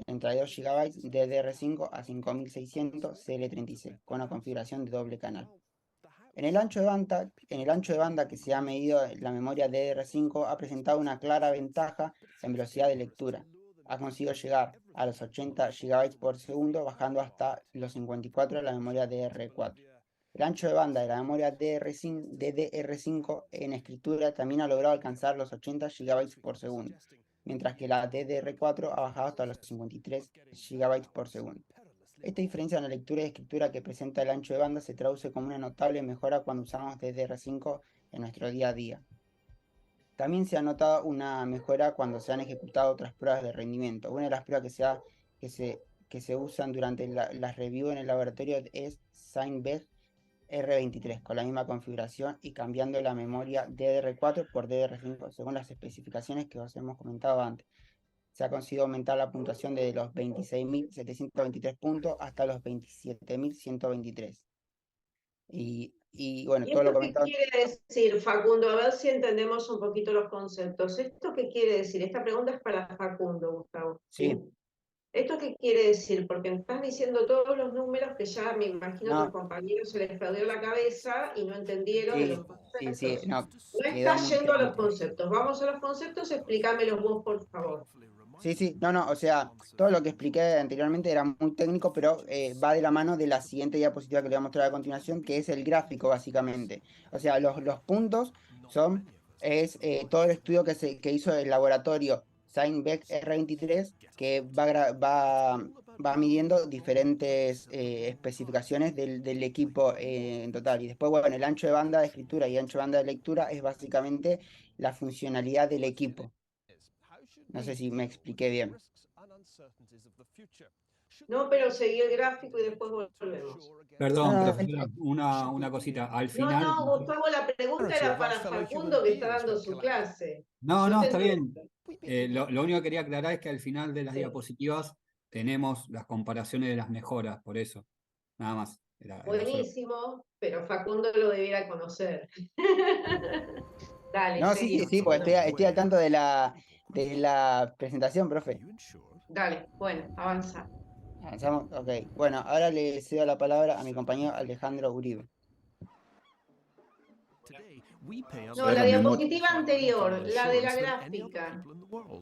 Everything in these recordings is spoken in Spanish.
32 GB DDR5 a 5600 CL36 con una configuración de doble canal. En el ancho de banda que se ha medido, la memoria DDR5 ha presentado una clara ventaja en velocidad de lectura. Ha conseguido llegar a los 80 GB por segundo, bajando hasta los 54 de la memoria DDR4. El ancho de banda de la memoria DDR5 en escritura también ha logrado alcanzar los 80 GB por segundo, mientras que la DDR4 ha bajado hasta los 53 GB por segundo. Esta diferencia en la lectura y escritura que presenta el ancho de banda se traduce como una notable mejora cuando usamos DDR5 en nuestro día a día. También se ha notado una mejora cuando se han ejecutado otras pruebas de rendimiento. Una de las pruebas que se usan durante las reviews en el laboratorio es Seinberg R23 con la misma configuración y cambiando la memoria DDR4 por DDR5 según las especificaciones que os hemos comentado antes. Se ha conseguido aumentar la puntuación de los 26.723 puntos hasta los 27.123. Y bueno, ¿Y todo lo esto qué comentado. quiere decir, Facundo? A ver si entendemos un poquito los conceptos. ¿Esto qué quiere decir? Esta pregunta es para Facundo, Gustavo. Sí, ¿Esto qué quiere decir? Porque me estás diciendo todos los números que ya me imagino que a tus no, compañeros se les perdió la cabeza y no entendieron de sí, los sí, conceptos. no, No quedó estás muy yendo a los técnico. conceptos. Vamos a los conceptos, explícamelos vos, por favor. Sí, no, o sea, todo lo que expliqué anteriormente era muy técnico, pero va de la mano de la siguiente diapositiva que le voy a mostrar a continuación, que es el gráfico, básicamente. O sea, los puntos todo el estudio que hizo el laboratorio Seinbeck R23, que va midiendo diferentes especificaciones del equipo en total. Y después, bueno, el ancho de banda de escritura y ancho de banda de lectura es básicamente la funcionalidad del equipo. No sé si me expliqué bien. No, pero seguí el gráfico y después volvemos. No, Perdón, no, profesora, una cosita. Al No, final. no, Gustavo, la pregunta era para Facundo que está dando su clase. No, Yo no, te está entiendo. bien. Lo único que quería aclarar es que al final de las Sí. diapositivas tenemos las comparaciones de las mejoras, por eso. Nada más. Era solo. Buenísimo, pero Facundo lo debiera conocer. Dale, no, sí, seguimos. pues estoy al tanto de la presentación, profe. Dale, bueno, avanza. Avanzamos, ok. Bueno, ahora le cedo la palabra a mi compañero Alejandro Uribe. No, la diapositiva anterior, la de la gráfica.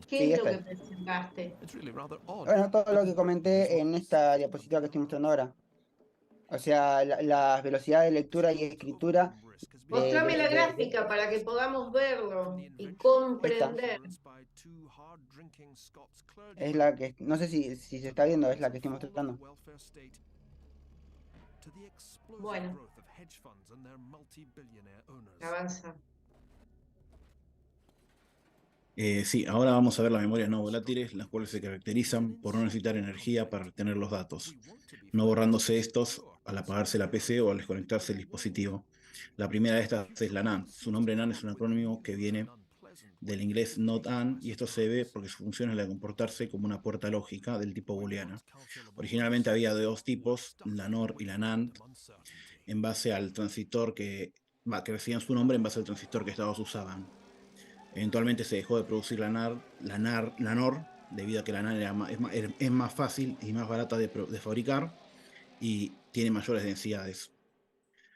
¿Qué Sí, es lo esta que es. presentaste? Bueno, todo lo que comenté en esta diapositiva que estoy mostrando ahora. O sea, las velocidades de lectura y escritura Mostrame la gráfica para que podamos verlo y esta comprender. es la que, no sé si se está viendo, es la que estoy mostrando. Bueno, avanza. Sí, ahora vamos a ver las memorias no volátiles, las cuales se caracterizan por no necesitar energía para retener los datos, no borrándose estos al apagarse la PC o al desconectarse el dispositivo. La primera de estas es la NAND. Su nombre NAND es un acrónimo que viene del inglés not and, y esto se debe porque su función es la de comportarse como una puerta lógica del tipo booleana. Originalmente había de dos tipos, la NOR y la NAND, en base al transistor que recibían su nombre en base al transistor que estos usaban. Eventualmente se dejó de producir la NOR, debido a que la NAND es más fácil y más barata de fabricar y tiene mayores densidades.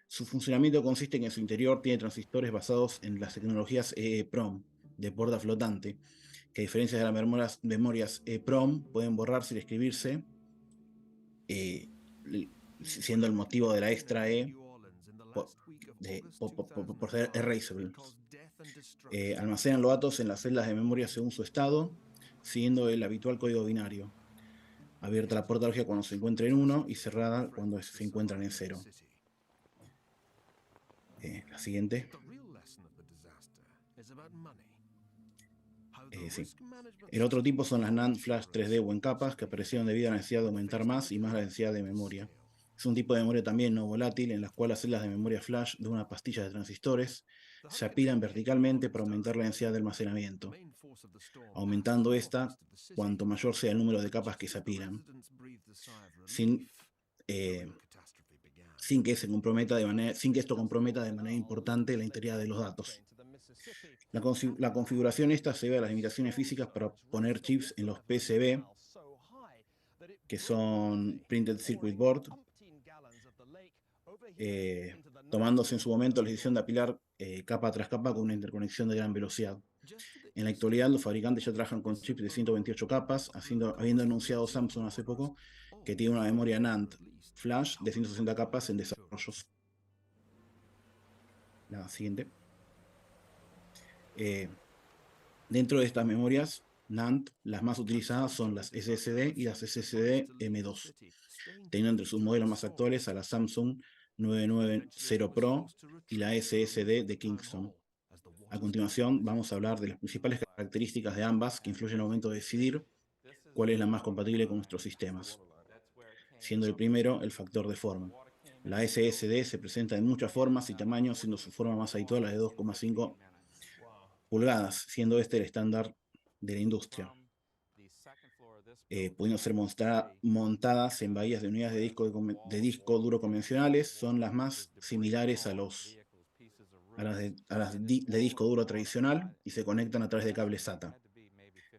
Su funcionamiento consiste en que en su interior tiene transistores basados en las tecnologías EEPROM, de puerta flotante, que a diferencia de las memorias EEPROM pueden borrarse y escribirse, eh, siendo el motivo de la extra E por ser erasable. Almacenan los datos en las celdas de memoria según su estado, siguiendo el habitual código binario. Abierta la puerta lógica cuando se encuentra en 1 y cerrada cuando se encuentran en 0. La siguiente. Sí. El otro tipo son las NAND Flash 3D o en capas, que aparecieron debido a la necesidad de aumentar más y más la densidad de memoria. Es un tipo de memoria también no volátil, en la cual las celdas de memoria flash de una pastilla de transistores se apilan verticalmente para aumentar la densidad de almacenamiento, aumentando esta cuanto mayor sea el número de capas que se apilan, sin que esto comprometa de manera importante la integridad de los datos. La configuración esta se debe a las limitaciones físicas para poner chips en los PCB, que son Printed Circuit Board, tomándose en su momento la decisión de apilar capa tras capa con una interconexión de gran velocidad. En la actualidad, los fabricantes ya trabajan con chips de 128 capas, habiendo anunciado Samsung hace poco que tiene una memoria NAND flash de 160 capas en desarrollos. La siguiente. Dentro de estas memorias NAND, las más utilizadas son las SSD y las SSD M2, teniendo entre sus modelos más actuales a la Samsung 990 Pro y la SSD de Kingston. A continuación, vamos a hablar de las principales características de ambas que influyen al momento de decidir cuál es la más compatible con nuestros sistemas. Siendo el primero el factor de forma. La SSD se presenta en muchas formas y tamaños, siendo su forma más habitual la de 2,5 pulgadas, siendo este el estándar de la industria. Pudiendo ser montadas en bahías de unidades de disco duro convencionales, son las más similares a las de disco duro tradicional y se conectan a través de cable SATA.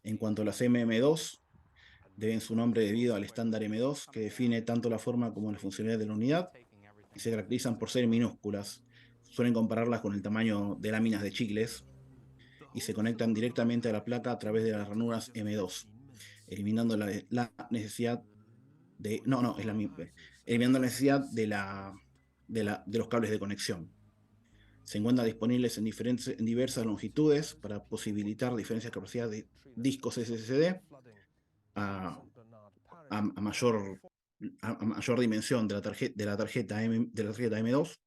En cuanto a las MM2, deben su nombre debido al estándar M2, que define tanto la forma como la funcionalidad de la unidad, y se caracterizan por ser minúsculas. Suelen compararlas con el tamaño de láminas de chicles, y se conectan directamente a la placa a través de las ranuras M2, eliminando la necesidad de... eliminando la necesidad de los cables de conexión. Se encuentran disponibles en diversas longitudes para posibilitar diferentes capacidades de discos SSD a mayor dimensión de la tarjeta M2,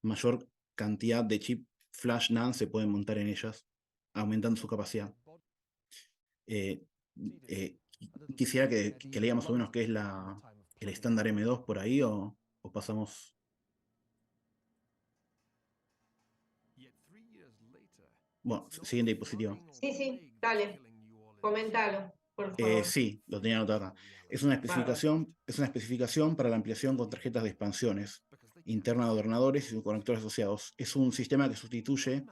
mayor cantidad de chip flash NAND se pueden montar en ellas, aumentando su capacidad. Quisiera que leamos más o menos qué es el estándar M2 por ahí, o pasamos... Bueno, siguiente diapositiva. Sí, dale, coméntalo, por favor. Sí, lo tenía anotado acá. Es una especificación para la ampliación con tarjetas de expansiones internas de ordenadores y sus conectores asociados. Es un sistema que sustituye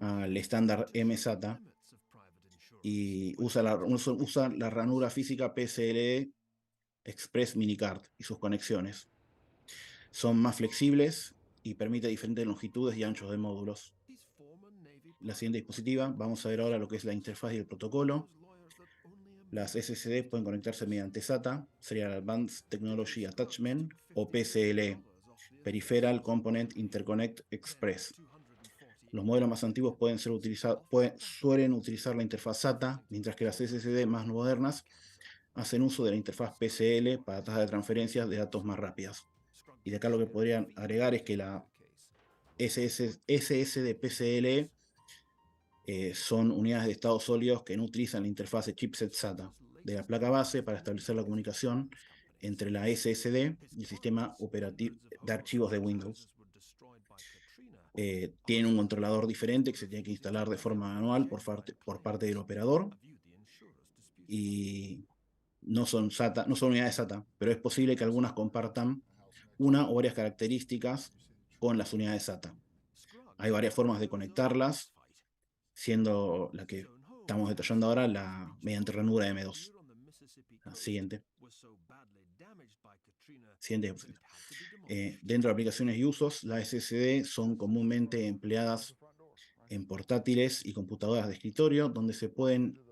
al estándar MSATA y usa la ranura física PCLE Express Minicard y sus conexiones. Son más flexibles y permite diferentes longitudes y anchos de módulos. La siguiente diapositiva, vamos a ver ahora lo que es la interfaz y el protocolo. Las SSD pueden conectarse mediante SATA, Serial Advanced Technology Attachment, o PCLE, Peripheral Component Interconnect Express. Los modelos más antiguos suelen utilizar la interfaz SATA, mientras que las SSD más modernas hacen uso de la interfaz PCL para tasas de transferencias de datos más rápidas. Y de acá lo que podrían agregar es que la SSD PCL son unidades de estado sólidos que no utilizan la interfaz de chipset SATA de la placa base para establecer la comunicación entre la SSD y el sistema operativo de archivos de Windows. Tienen un controlador diferente que se tiene que instalar de forma manual por parte del operador, y no son unidades SATA, pero es posible que algunas compartan una o varias características con las unidades SATA. Hay varias formas de conectarlas, siendo la que estamos detallando ahora mediante ranura M2. La siguiente. Dentro de aplicaciones y usos, las SSD son comúnmente empleadas en portátiles y computadoras de escritorio, donde se pueden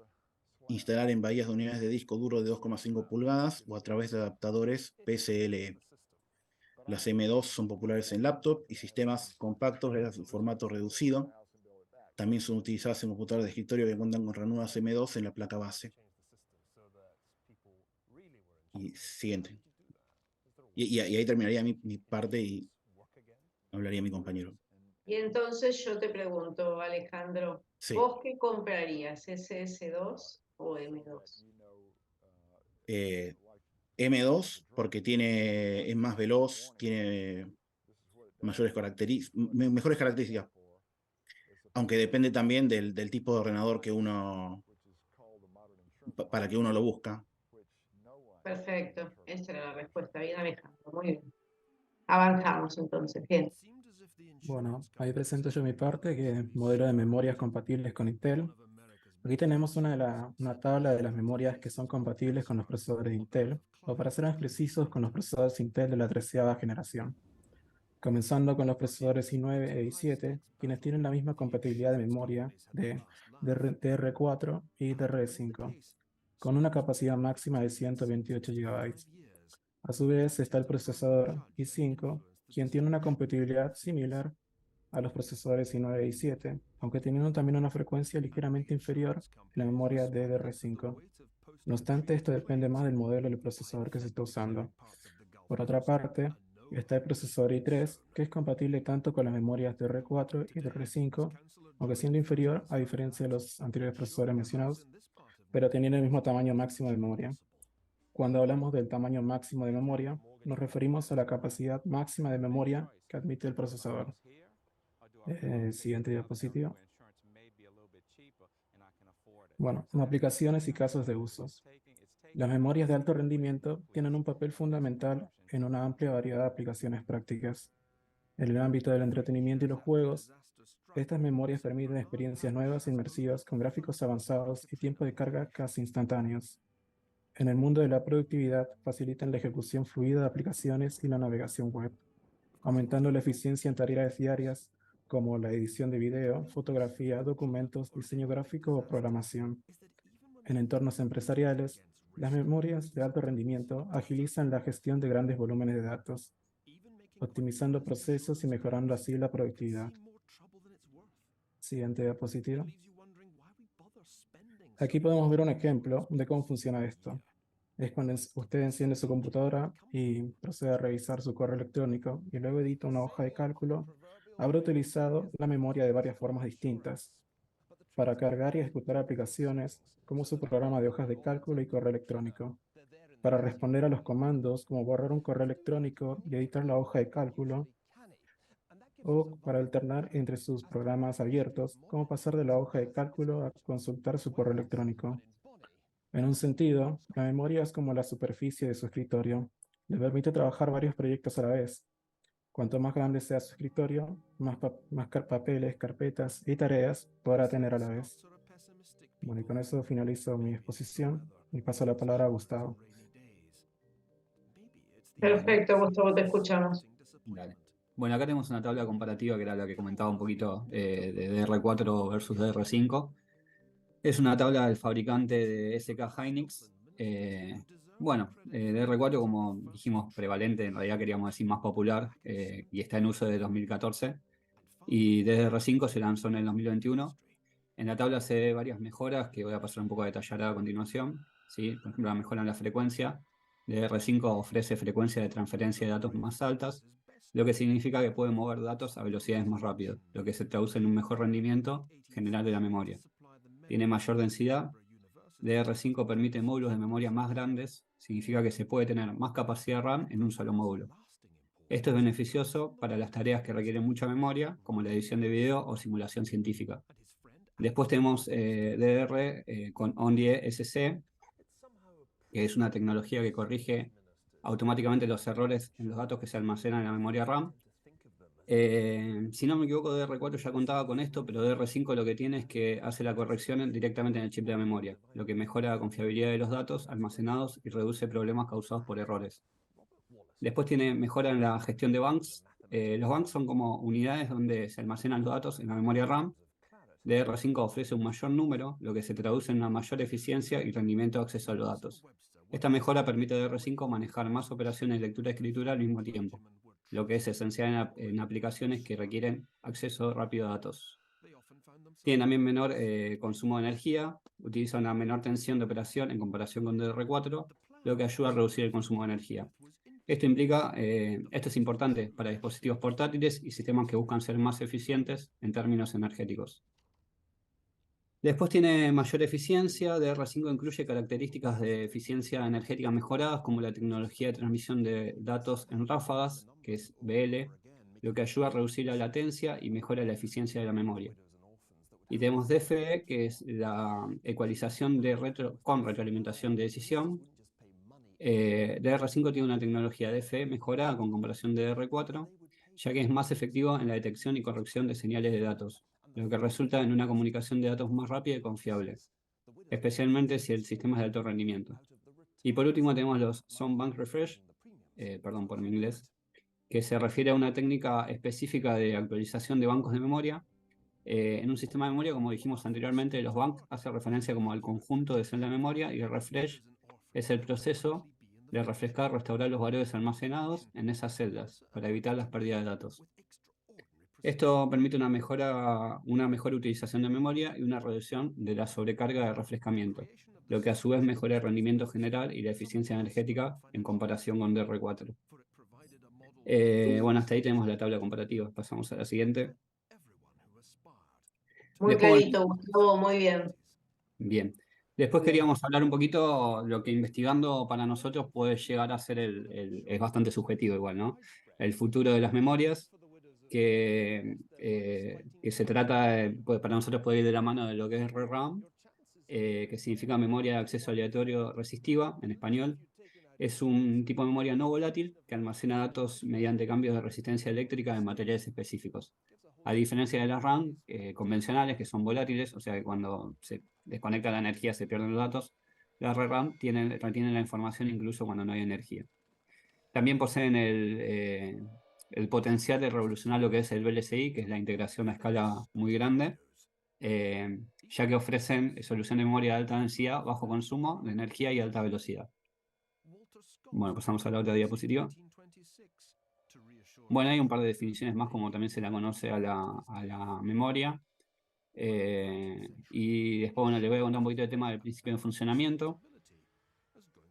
instalar en bahías de unidades de disco duro de 2,5 pulgadas o a través de adaptadores PCLE. Las M2 son populares en laptop y sistemas compactos de formato reducido. También son utilizadas en computadoras de escritorio que cuentan con ranuras M2 en la placa base. Y siguiente. Y ahí terminaría mi parte y hablaría mi compañero. Y entonces yo te pregunto, Alejandro, Sí. ¿vos qué comprarías, SS2 o M2? M2 porque es más veloz, tiene mejores características, aunque depende también del tipo de ordenador para que uno lo busca. Perfecto, esa era la respuesta. Bien, Alejandro, muy bien. Avanzamos entonces, bien. Bueno, ahí presento yo mi parte, que es modelo de memorias compatibles con Intel. Aquí tenemos una tabla de las memorias que son compatibles con los procesadores de Intel, o para ser más precisos, con los procesadores Intel de la 13ª generación. Comenzando con los procesadores i9 e i7, quienes tienen la misma compatibilidad de memoria de DDR4 y DDR5, con una capacidad máxima de 128 GB. A su vez está el procesador i5, quien tiene una compatibilidad similar a los procesadores i9 e i7, aunque teniendo también una frecuencia ligeramente inferior en la memoria DDR5. No obstante, esto depende más del modelo del procesador que se está usando. Por otra parte, está el procesador i3, que es compatible tanto con las memorias DDR4 y DDR5, aunque siendo inferior a diferencia de los anteriores procesadores mencionados, pero teniendo el mismo tamaño máximo de memoria. Cuando hablamos del tamaño máximo de memoria, nos referimos a la capacidad máxima de memoria que admite el procesador. Siguiente diapositiva. Bueno, aplicaciones y casos de usos. Las memorias de alto rendimiento tienen un papel fundamental en una amplia variedad de aplicaciones prácticas. En el ámbito del entretenimiento y los juegos, estas memorias permiten experiencias nuevas e inmersivas con gráficos avanzados y tiempo de carga casi instantáneos. En el mundo de la productividad, facilitan la ejecución fluida de aplicaciones y la navegación web, aumentando la eficiencia en tareas diarias como la edición de video, fotografía, documentos, diseño gráfico o programación. En entornos empresariales, las memorias de alto rendimiento agilizan la gestión de grandes volúmenes de datos, optimizando procesos y mejorando así la productividad. Siguiente diapositiva. Aquí podemos ver un ejemplo de cómo funciona esto. Es cuando usted enciende su computadora y procede a revisar su correo electrónico y luego edita una hoja de cálculo. Habrá utilizado la memoria de varias formas distintas para cargar y ejecutar aplicaciones como su programa de hojas de cálculo y correo electrónico, para responder a los comandos como borrar un correo electrónico y editar la hoja de cálculo, o para alternar entre sus programas abiertos, como pasar de la hoja de cálculo a consultar su correo electrónico. En un sentido, la memoria es como la superficie de su escritorio. Le permite trabajar varios proyectos a la vez. Cuanto más grande sea su escritorio, más papeles, carpetas y tareas podrá tener a la vez. Bueno, y con eso finalizo mi exposición y paso la palabra a Gustavo. Perfecto, Gustavo, te escuchamos. Dale. Bueno, acá tenemos una tabla comparativa que era la que comentaba un poquito de DDR4 versus DDR5. Es una tabla del fabricante de SK Hynix. DDR4, como dijimos, prevalente, en realidad queríamos decir más popular, y está en uso desde 2014. Y DDR5 se lanzó en el 2021. En la tabla se ve varias mejoras que voy a pasar un poco a detallar a continuación. ¿Sí? Por ejemplo, la mejora en la frecuencia. DDR5 ofrece frecuencia de transferencia de datos más altas, lo que significa que puede mover datos a velocidades más rápidas, lo que se traduce en un mejor rendimiento general de la memoria. Tiene mayor densidad. DDR5 permite módulos de memoria más grandes, significa que se puede tener más capacidad RAM en un solo módulo. Esto es beneficioso para las tareas que requieren mucha memoria, como la edición de video o simulación científica. Después tenemos DDR con ONDIE-SC, que es una tecnología que corrige automáticamente los errores en los datos que se almacenan en la memoria RAM. Si no me equivoco, DDR4 ya contaba con esto, pero DDR5 lo que tiene es que hace la corrección directamente en el chip de la memoria, lo que mejora la confiabilidad de los datos almacenados y reduce problemas causados por errores. Después tiene mejora en la gestión de banks. Los banks son como unidades donde se almacenan los datos en la memoria RAM. DDR5 ofrece un mayor número, lo que se traduce en una mayor eficiencia y rendimiento de acceso a los datos. Esta mejora permite a DDR5 manejar más operaciones de lectura y escritura al mismo tiempo, lo que es esencial en aplicaciones que requieren acceso rápido a datos. Tiene también menor consumo de energía, utiliza una menor tensión de operación en comparación con DDR4, lo que ayuda a reducir el consumo de energía. Esto es importante para dispositivos portátiles y sistemas que buscan ser más eficientes en términos energéticos. Después tiene mayor eficiencia. DDR5 incluye características de eficiencia energética mejoradas, como la tecnología de transmisión de datos en ráfagas, que es BL, lo que ayuda a reducir la latencia y mejora la eficiencia de la memoria. Y tenemos DFE, que es la ecualización con retroalimentación de decisión. DDR5 tiene una tecnología DFE mejorada con comparación de DDR4, ya que es más efectivo en la detección y corrección de señales de datos, lo que resulta en una comunicación de datos más rápida y confiable. especialmente si el sistema es de alto rendimiento. Y por último tenemos los Zone Bank Refresh, perdón por mi inglés, que se refiere a una técnica específica de actualización de bancos de memoria. En un sistema de memoria, como dijimos anteriormente, los banks hace referencia como al conjunto de celdas de memoria, y el refresh es el proceso de refrescar, restaurar los valores almacenados en esas celdas para evitar las pérdidas de datos. Esto permite una mejor utilización de memoria y una reducción de la sobrecarga de refrescamiento, lo que a su vez mejora el rendimiento general y la eficiencia energética en comparación con DR4. Bueno, hasta ahí tenemos la tabla comparativa. Pasamos a la siguiente. Muy Después, bueno, clarito, Gustavo, muy bien. bien. Después Bien. queríamos hablar un poquito lo que investigando para nosotros puede llegar a ser es bastante subjetivo igual, ¿no? El futuro de las memorias, que se trata, para nosotros puede ir de la mano de lo que es ReRAM, que significa memoria de acceso aleatorio resistiva en español. Es un tipo de memoria no volátil que almacena datos mediante cambios de resistencia eléctrica en materiales específicos. A diferencia de las RAM convencionales, que son volátiles, o sea que cuando se desconecta la energía se pierden los datos, las ReRAM retienen la información incluso cuando no hay energía. También poseen el potencial de revolucionar lo que es el VLSI, que es la integración a escala muy grande, ya que ofrecen solución de memoria de alta densidad, bajo consumo de energía y alta velocidad. Bueno, pasamos a la otra diapositiva. Bueno, hay un par de definiciones más, como también se la conoce a la memoria. Y después, bueno, les voy a contar un poquito del tema del principio de funcionamiento.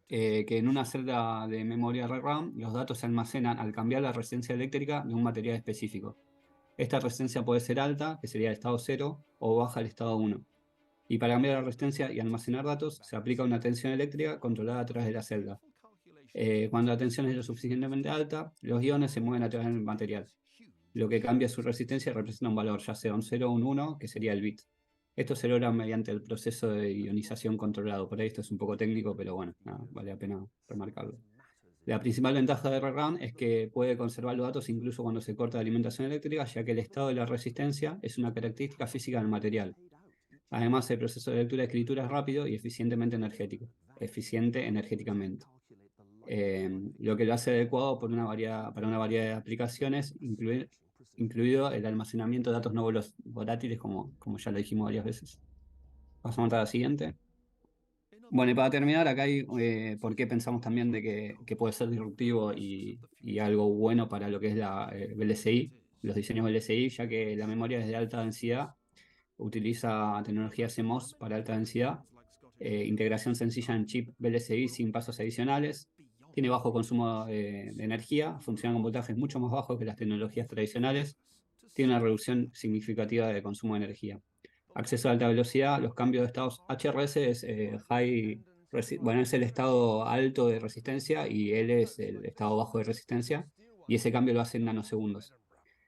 Que en una celda de memoria ReRAM, los datos se almacenan al cambiar la resistencia eléctrica de un material específico. Esta resistencia puede ser alta, que sería el estado 0, o baja, el estado 1. Y para cambiar la resistencia y almacenar datos, se aplica una tensión eléctrica controlada a través de la celda. Cuando la tensión es lo suficientemente alta, los iones se mueven a través del material. Lo que cambia su resistencia representa un valor, ya sea un 0 o un 1, que sería el bit. Esto se logra mediante el proceso de ionización controlado. Por ahí esto es un poco técnico, pero bueno, nada, vale la pena remarcarlo. La principal ventaja de ReRAM es que puede conservar los datos incluso cuando se corta la alimentación eléctrica, ya que el estado de la resistencia es una característica física del material. Además, el proceso de lectura y escritura es rápido y eficiente energéticamente. Lo que lo hace adecuado para una variedad de aplicaciones, incluido el almacenamiento de datos no volátiles, como ya lo dijimos varias veces. Pasamos a la siguiente. Bueno, y para terminar, acá hay por qué pensamos también de que puede ser disruptivo y algo bueno para lo que es la VLSI, los diseños VLSI, ya que la memoria es de alta densidad, utiliza tecnología CMOS para alta densidad, integración sencilla en chip VLSI sin pasos adicionales, tiene bajo consumo de energía, funciona con voltajes mucho más bajos que las tecnologías tradicionales, tiene una reducción significativa de consumo de energía. Acceso a alta velocidad, los cambios de estados HRS es es el estado alto de resistencia y L es el estado bajo de resistencia, y ese cambio lo hace en nanosegundos.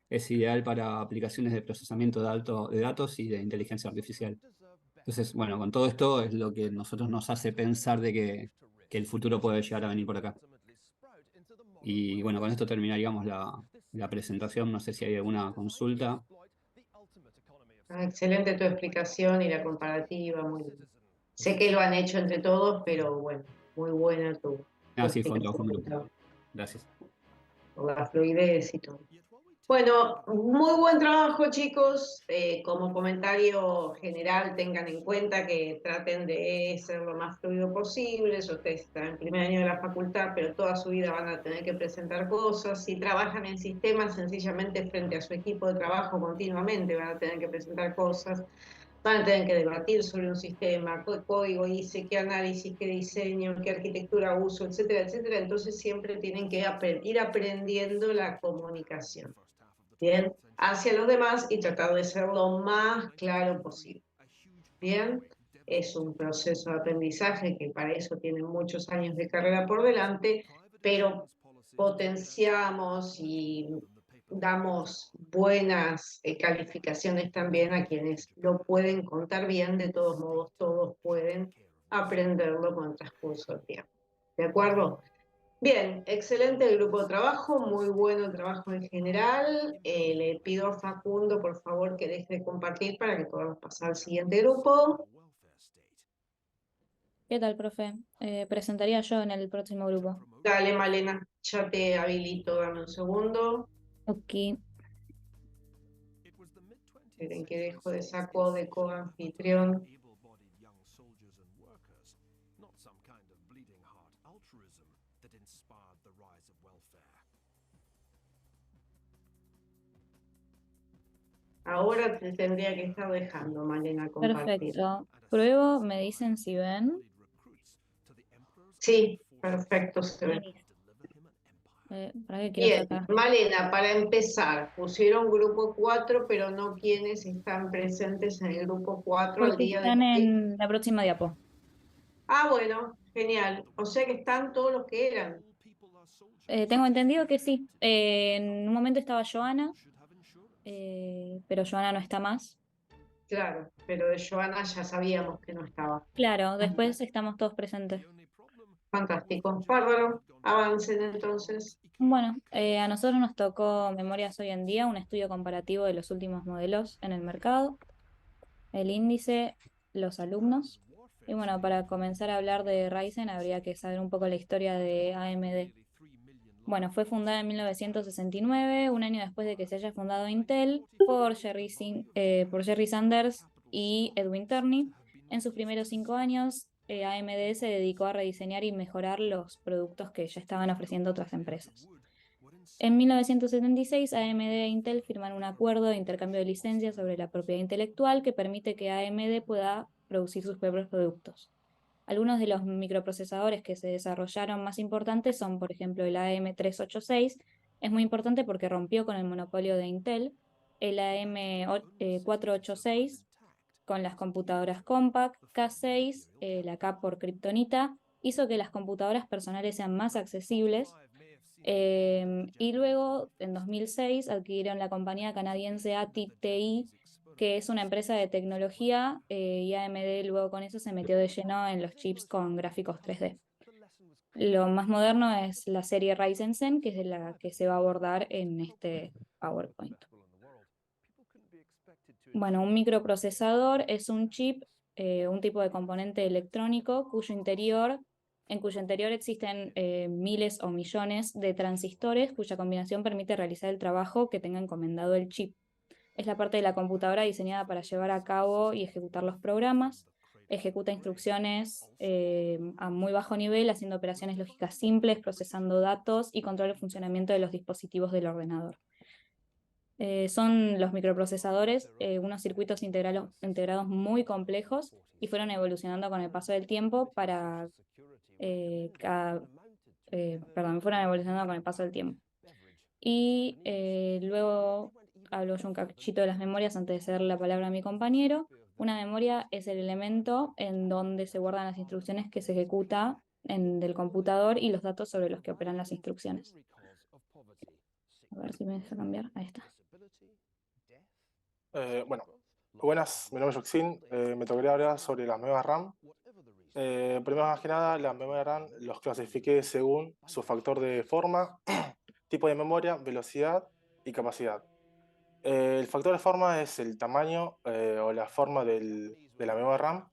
Es ideal para aplicaciones de procesamiento de datos y de inteligencia artificial. Entonces, bueno, con todo esto es lo que nosotros nos hace pensar de que el futuro puede llegar a venir por acá. Y bueno, con esto terminaríamos la presentación. No sé si hay alguna consulta. Excelente tu explicación y la comparativa. Sé que lo han hecho entre todos, pero bueno, muy buena tu Sí, fue un trabajo en grupo. explicación Gracias. por la fluidez y todo. Bueno, muy buen trabajo, chicos. Como comentario general, tengan en cuenta que traten de ser lo más fluido posible. Ustedes están en primer año de la facultad, pero toda su vida van a tener que presentar cosas. Si trabajan en sistemas, sencillamente frente a su equipo de trabajo continuamente van a tener que presentar cosas. Van a tener que debatir sobre un sistema, qué código hice, qué análisis, qué diseño, qué arquitectura uso, etcétera, etcétera. Entonces siempre tienen que ir aprendiendo la comunicación, ¿bien? Hacia los demás y tratar de ser lo más claro posible, ¿bien? Es un proceso de aprendizaje que para eso tienen muchos años de carrera por delante, pero potenciamos y damos buenas calificaciones también a quienes lo pueden contar bien. De todos modos, todos pueden aprenderlo con el transcurso del tiempo. ¿De acuerdo? Bien, excelente el grupo de trabajo, muy bueno el trabajo en general. Le pido a Facundo, por favor, que deje de compartir para que podamos pasar al siguiente grupo. ¿Qué tal, profe? Presentaría yo en el próximo grupo. Dale, Malena, ya te habilito, dame un segundo. Ok. Esperen que dejo de saco de coanfitrión. Ahora te tendría que estar dejando, Malena, compartir. Perfecto. Pruebo, me dicen si ven. Sí, perfecto, se ve. ¿Para qué quiero Bien, sacar? Malena, para empezar, pusieron grupo 4, pero no quienes están presentes en el grupo 4 al Porque día de están hoy. en la próxima diapo. Ah, bueno, genial. O sea que están todos los que eran. Tengo entendido que sí. En un momento estaba Joana, pero Joana no está más. Claro, pero de Joana ya sabíamos que no estaba. Claro, después estamos todos presentes. Fantástico. Bárbaro. Avancen entonces. Bueno, a nosotros nos tocó Memorias Hoy en Día, un estudio comparativo de los últimos modelos en el mercado, el índice, los alumnos. Y bueno, para comenzar a hablar de Ryzen habría que saber un poco la historia de AMD. Bueno, fue fundada en 1969, un año después de que se haya fundado Intel, por Jerry Sanders y Edwin Turney. En sus primeros 5 años, AMD se dedicó a rediseñar y mejorar los productos que ya estaban ofreciendo otras empresas. En 1976, AMD e Intel firman un acuerdo de intercambio de licencias sobre la propiedad intelectual que permite que AMD pueda producir sus propios productos. Algunos de los microprocesadores que se desarrollaron más importantes son, por ejemplo, el AM386, es muy importante porque rompió con el monopolio de Intel, el AM486 con las computadoras Compaq, K6, la K por kriptonita, hizo que las computadoras personales sean más accesibles. Y luego, en 2006, adquirieron la compañía canadiense ATI, que es una empresa de tecnología, y AMD luego con eso se metió de lleno en los chips con gráficos 3D. Lo más moderno es la serie Ryzen Zen, que es de la que se va a abordar en este PowerPoint. Bueno, un microprocesador es un chip, un tipo de componente electrónico en cuyo interior existen miles o millones de transistores cuya combinación permite realizar el trabajo que tenga encomendado el chip. Es la parte de la computadora diseñada para llevar a cabo y ejecutar los programas. Ejecuta instrucciones a muy bajo nivel, haciendo operaciones lógicas simples, procesando datos y controla el funcionamiento de los dispositivos del ordenador. Son los microprocesadores, unos circuitos integrados muy complejos y fueron evolucionando con el paso del tiempo fueron evolucionando con el paso del tiempo. Y luego hablo yo un cachito de las memorias antes de ceder la palabra a mi compañero. Una memoria es el elemento en donde se guardan las instrucciones que se ejecuta del computador y los datos sobre los que operan las instrucciones. A ver si me deja cambiar. Ahí está. Bueno, buenas, mi nombre es Joxin, me tocaría hablar sobre las memorias RAM. Primero más que nada, las memorias RAM los clasifiqué según su factor de forma, tipo de memoria, velocidad y capacidad. El factor de forma es el tamaño o la forma de la memoria RAM.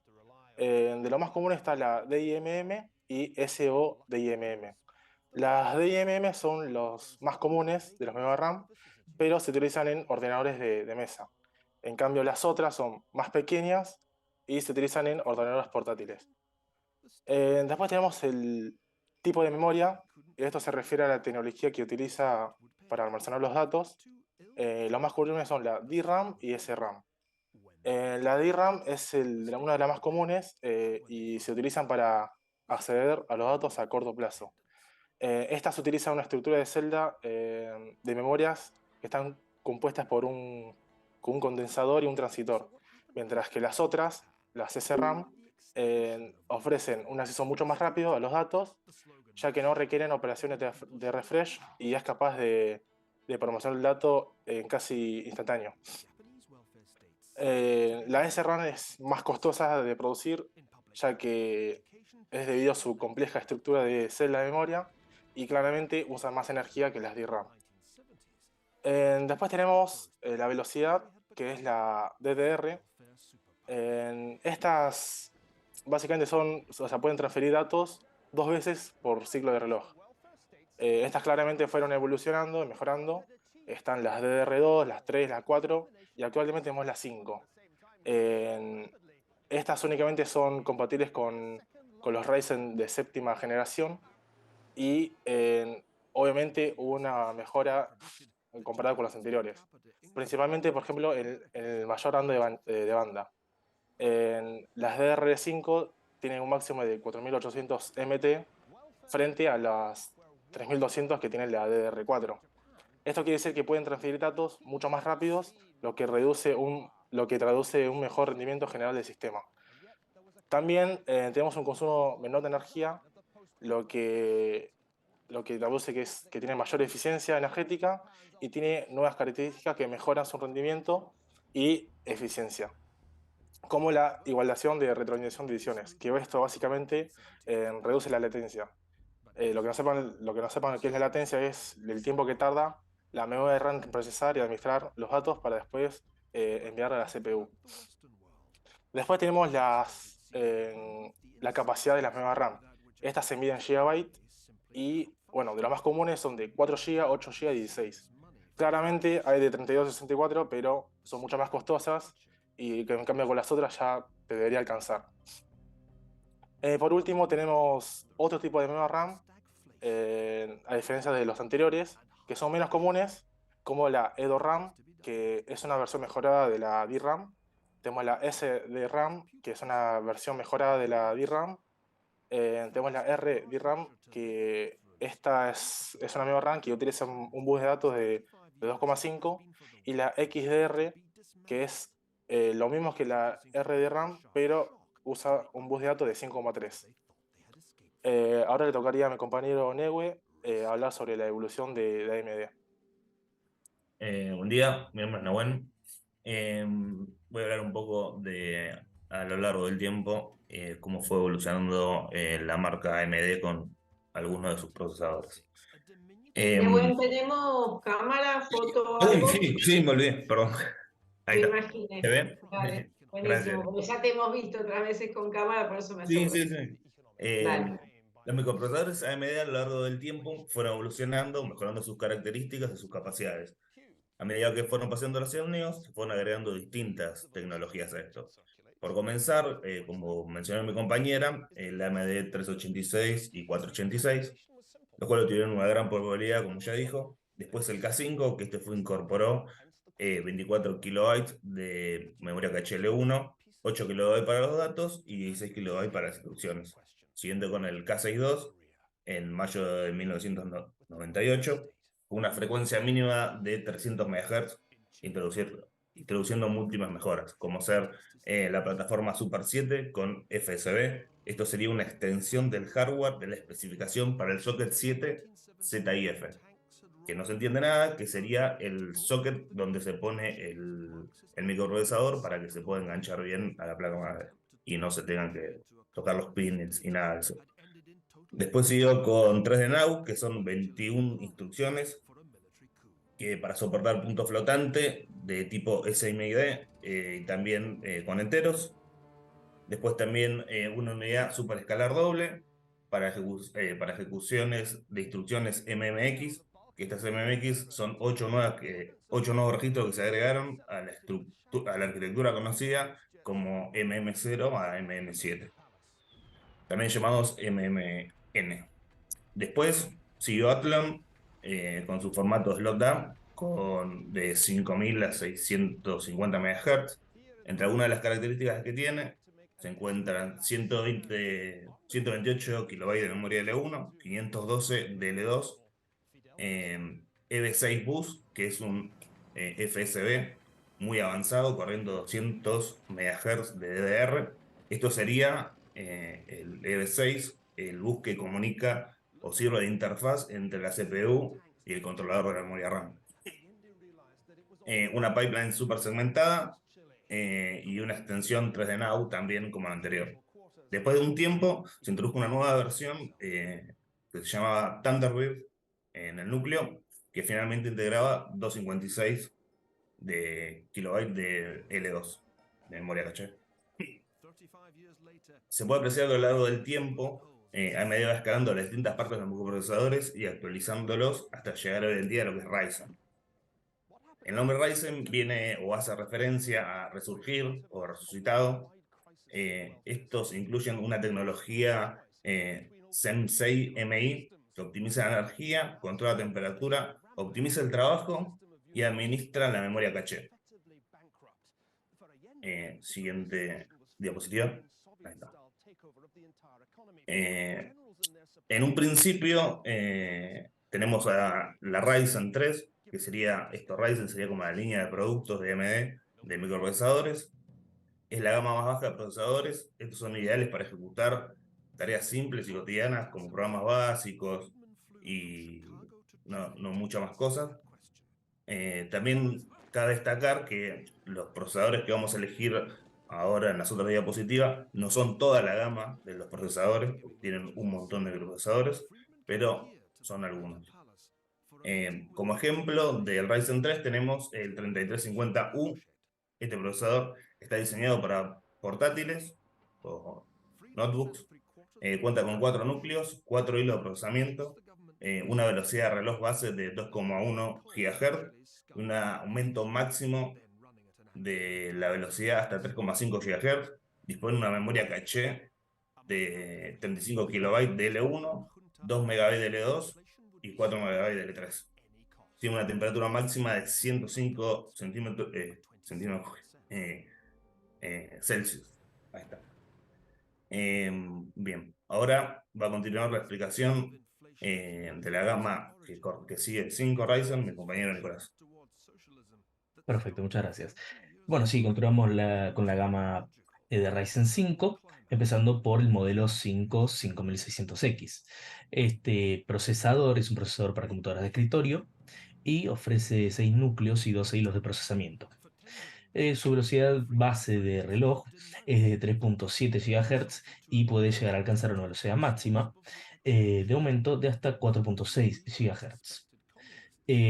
De lo más común está la DIMM y SODIMM. Las DIMM son los más comunes de las memorias RAM, pero se utilizan en ordenadores de mesa. En cambio, las otras son más pequeñas y se utilizan en ordenadores portátiles. Después tenemos el tipo de memoria. Esto se refiere a la tecnología que utiliza para almacenar los datos. Los más comunes son la DRAM y SRAM. La DRAM es una de las más comunes y se utilizan para acceder a los datos a corto plazo. Estas utilizan una estructura de celda de memorias que están compuestas con un condensador y un transitor, mientras que las otras, las SRAM, ofrecen un acceso mucho más rápido a los datos, ya que no requieren operaciones de refresh y es capaz de promocionar el dato en casi instantáneo. La SRAM es más costosa de producir, ya que es debido a su compleja estructura de celda de memoria y claramente usan más energía que las DRAM. Después tenemos la velocidad, que es la DDR. básicamente pueden transferir datos 2 veces por ciclo de reloj. Estas claramente fueron evolucionando y mejorando. Están las DDR2, las 3, las 4 y actualmente tenemos las 5. Estas únicamente son compatibles con los Ryzen de 7ª generación y obviamente hubo una mejora comparada con los anteriores. Principalmente, por ejemplo, el mayor rango de banda. Las DDR5 tienen un máximo de 4800 MT frente a las 3200 que tiene la DDR4. Esto quiere decir que pueden transferir datos mucho más rápidos, lo que traduce un mejor rendimiento general del sistema. También tenemos un consumo menor de energía, lo que traduce que tiene mayor eficiencia energética y tiene nuevas características que mejoran su rendimiento y eficiencia, como la igualación de retroalimentación de ediciones, que esto básicamente reduce la latencia. Lo que no sepan qué es la latencia es el tiempo que tarda la memoria RAM en procesar y administrar los datos para después enviar a la CPU. Después tenemos la capacidad de las memorias RAM. Estas se miden en gigabytes y, bueno, de los más comunes son de 4 GB, 8 GB y 16. Claramente hay de 32 y 64, pero son mucho más costosas y que en cambio con las otras ya te debería alcanzar. Por último tenemos otro tipo de memoria RAM, a diferencia de los anteriores, que son menos comunes, como la EDORAM, que es una versión mejorada de la DRAM. Tenemos la SDRAM, que es una versión mejorada de la DRAM. Tenemos la RDRAM, que esta es una memoria RAM que utiliza un bus de datos de 2,5, y la XDR, que es lo mismo que la RDRAM, pero usa un bus de datos de 5,3. Ahora le tocaría a mi compañero Neue hablar sobre la evolución de AMD. Buen día, mi nombre es Nahuel. Voy a hablar un poco de, a lo largo del tiempo, cómo fue evolucionando la marca AMD con algunos de sus procesadores. Bueno, tenemos cámara, foto, Uy, algo. sí, me olvidé, perdón. Ahí Me está. imaginé. ¿Se ve? Dale, Gracias. buenísimo, porque ya te hemos visto otras veces con cámara, por eso me Sí, asombré. sí, sí. Dale. Los microprocesadores AMD a lo largo del tiempo fueron evolucionando, mejorando sus características y sus capacidades. A medida que fueron pasando los años, se fueron agregando distintas tecnologías a esto. Por comenzar, como mencionó mi compañera, el AMD 386 y 486, los cuales tuvieron una gran probabilidad, como ya dijo. Después el K5, que incorporó 24 kilobytes de memoria caché L1, 8 kilobytes para los datos y 16 kilobytes para las instrucciones. Siguiendo con el K62, en mayo de 1998, una frecuencia mínima de 300 MHz, introduciendo múltiples mejoras, como ser la plataforma Super 7 con FSB. Esto sería una extensión del hardware de la especificación para el socket 7 ZIF, que no se entiende nada, que sería el socket donde se pone el microprocesador para que se pueda enganchar bien a la placa madre y no se tengan que tocar los pins y nada de eso. Después siguió con 3D Now, que son 21 instrucciones que para soportar punto flotante de tipo SIMD y también con enteros. Después también una unidad superescalar doble para ejecuciones de instrucciones MMX, que estas MMX son 8 nuevos registros que se agregaron a la arquitectura conocida como MM0 a MM7, también llamados MMN. Después siguió Athlon con su formato slot down de 5000 a 650 MHz. Entre algunas de las características que tiene se encuentran 128 kilobytes de memoria L1, 512 de L2, EV6 Bus, que es un FSB muy avanzado, corriendo 200 MHz de DDR. Esto sería el EV6, el bus que comunica o sirve de interfaz entre la CPU y el controlador de la memoria RAM. Una pipeline super segmentada y una extensión 3D Now también como la anterior. Después de un tiempo se introdujo una nueva versión que se llamaba Thunderbird en el núcleo, que finalmente integraba 256 de kilobytes de L2 de memoria caché. se puede apreciar a lo largo del tiempo, a medida que va escalando las distintas partes de los microprocesadores y actualizándolos hasta llegar hoy en día a lo que es Ryzen. El nombre Ryzen viene o hace referencia a resurgir o resucitado. Estos incluyen una tecnología Zen 6 MI que optimiza la energía, controla la temperatura, optimiza el trabajo y administra la memoria caché. Siguiente diapositiva. Ahí está. En un principio tenemos a la Ryzen 3, que sería, Ryzen sería como la línea de productos de AMD de microprocesadores. Es la gama más baja de procesadores. Estos son ideales para ejecutar tareas simples y cotidianas como programas básicos y no muchas más cosas. También cabe destacar que los procesadores que vamos a elegir ahora en las otras diapositivas no son toda la gama de los procesadores, porque tienen un montón de microprocesadores, pero son algunos. Como ejemplo del Ryzen 3 tenemos el 3350U. Este procesador está diseñado para portátiles o notebooks. Cuenta con 4 núcleos, 4 hilos de procesamiento, una velocidad de reloj base de 2,1 GHz, un aumento máximo de la velocidad hasta 3,5 GHz, dispone de una memoria caché de 35 KB de L1, 2 MB de L2 y 4 MB de L3. Tiene una temperatura máxima de 105 centímetros Celsius. Ahí está. Bien, ahora va a continuar la explicación de la gama que sigue 5 Ryzen, mi compañero Nicolás. Perfecto, muchas gracias. Bueno, sí, continuamos con la gama de Ryzen 5, empezando por el modelo 5600X. Este procesador es un procesador para computadoras de escritorio y ofrece 6 núcleos y 12 hilos de procesamiento. Su velocidad base de reloj es de 3.7 GHz y puede llegar a alcanzar una velocidad máxima de aumento de hasta 4.6 GHz.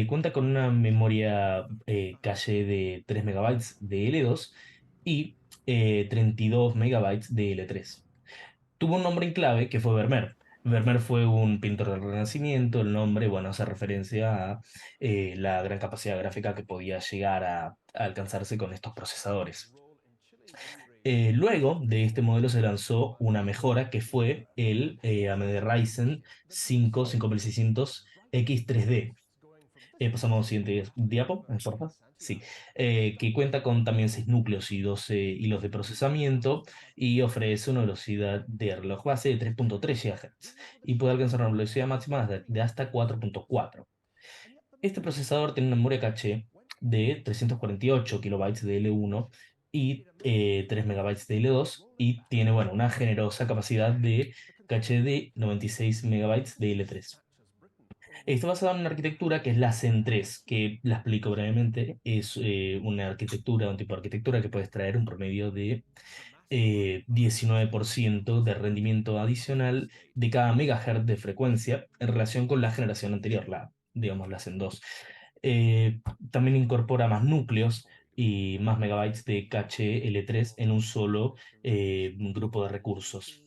Cuenta con una memoria caché de 3 MB de L2 y 32 MB de L3. Tuvo un nombre en clave que fue Vermeer. Vermeer fue un pintor del Renacimiento. El nombre, bueno, hace referencia a la gran capacidad gráfica que podía llegar a alcanzarse con estos procesadores. Luego de este modelo se lanzó una mejora que fue el AMD Ryzen 5 5600X3D. Pasamos al siguiente diapo, ¿me importa? Sí, que cuenta con también 6 núcleos y 12 hilos de procesamiento y ofrece una velocidad de reloj base de 3.3 GHz y puede alcanzar una velocidad máxima de hasta 4.4. Este procesador tiene una memoria caché de 348 KB de L1 y 3 MB de L2 y tiene, bueno, una generosa capacidad de caché de 96 MB de L3. Está basado en una arquitectura que es la Zen 3, que la explico brevemente. Es una arquitectura, un tipo de arquitectura que puede extraer un promedio de 19% de rendimiento adicional de cada megahertz de frecuencia en relación con la generación anterior, digamos la Zen 2. También incorpora más núcleos y más megabytes de caché L3 en un solo grupo de recursos.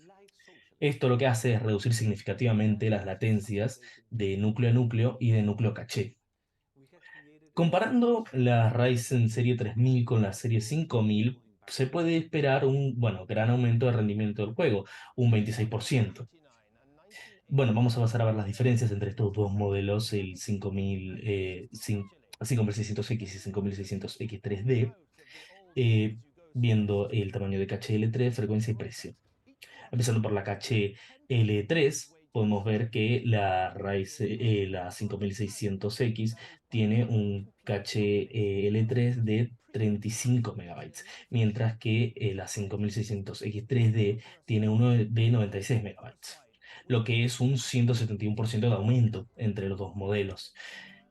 Esto lo que hace es reducir significativamente las latencias de núcleo a núcleo y de núcleo caché. Comparando la Ryzen serie 3000 con la serie 5000, se puede esperar un gran aumento de rendimiento del juego, un 26%. Bueno, vamos a pasar a ver las diferencias entre estos dos modelos, el 5600X y 5600X3D, viendo el tamaño de caché L3, frecuencia y precio. Empezando por la caché L3, podemos ver que la 5600X tiene un caché L3 de 35 MB, mientras que la 5600X3D tiene uno de 96 MB, lo que es un 171% de aumento entre los dos modelos.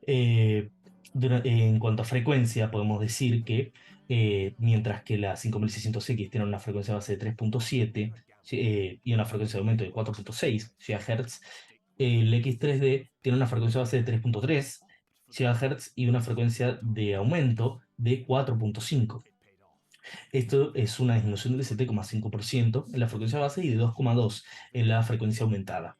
En cuanto a frecuencia, podemos decir que mientras que la 5600X tiene una frecuencia base de 3.7 y una frecuencia de aumento de 4.6 GHz, el X3D tiene una frecuencia base de 3.3 GHz y una frecuencia de aumento de 4.5. Esto es una disminución del 7,5% en la frecuencia base y de 2,2% en la frecuencia aumentada.